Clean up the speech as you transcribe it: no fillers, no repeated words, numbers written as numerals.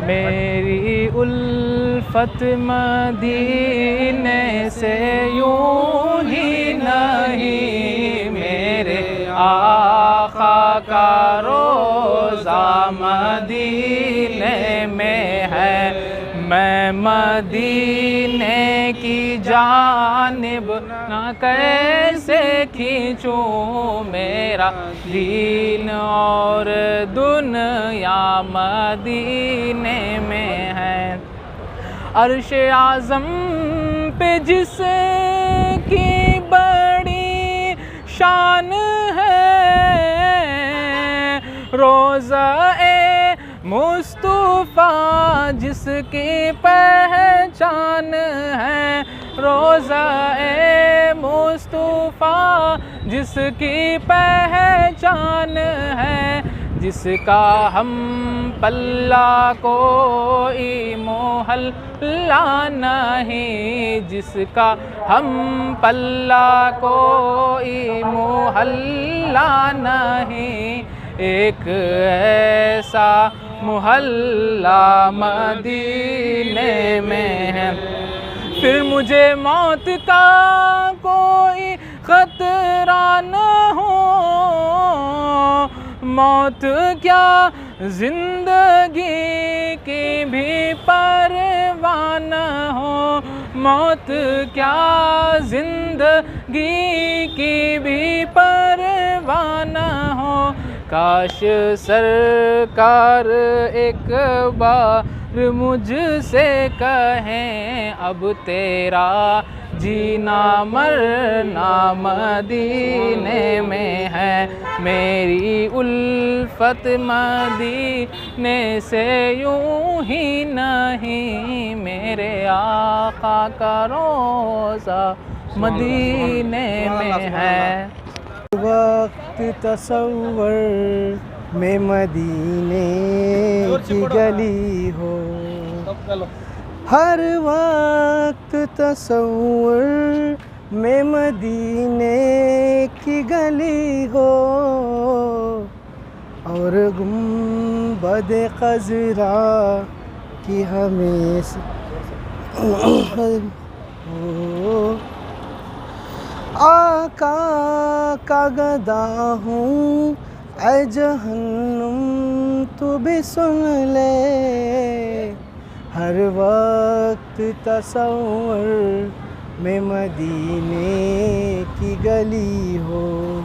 میری الفت مدینے سے یوں ہی نہیں، میرے آقا کا روضہ مدینے میں ہے، میں مدینے کی جانب نہ کیسے کھینچوں، میرا دین اور دنیا مدینے میں ہے۔ عرش اعظم پہ جس کی بڑی شان ہے، روضہ مصطفیٰ جس کی پہچان ہے، روضہ مصطفیٰ جس کی پہچان ہے، جس کا ہم پلہ کوئی محلہ نہیں، جس کا ہم پلہ کوئی محلہ نہیں، ایک ایسا محلہ مدینے میں ہے۔ پھر مجھے موت کا کوئی خطرہ نہ ہو، موت کیا زندگی کی بھی پرواہ نہ ہو، موت کیا زندگی کی بھی پرواہ نہ ہو، کاش سرکار ایک بار مجھ سے کہیں، اب تیرا جینا مرنا مدینے میں ہے، میری الفت مدینے سے یوں ہی نہیں، میرے آقا کا روضہ مدینے میں ہے۔ وقت تصور میں مدینے کی گلی ہو، ہر وقت تصور میں مدینے کی گلی ہو، اور گنبد خضرا کی ہمیشہ آقا کا گدا ہوں، اے جہنم تو بھی سن لے، ہر وقت تصور میں مدینے کی گلی ہو۔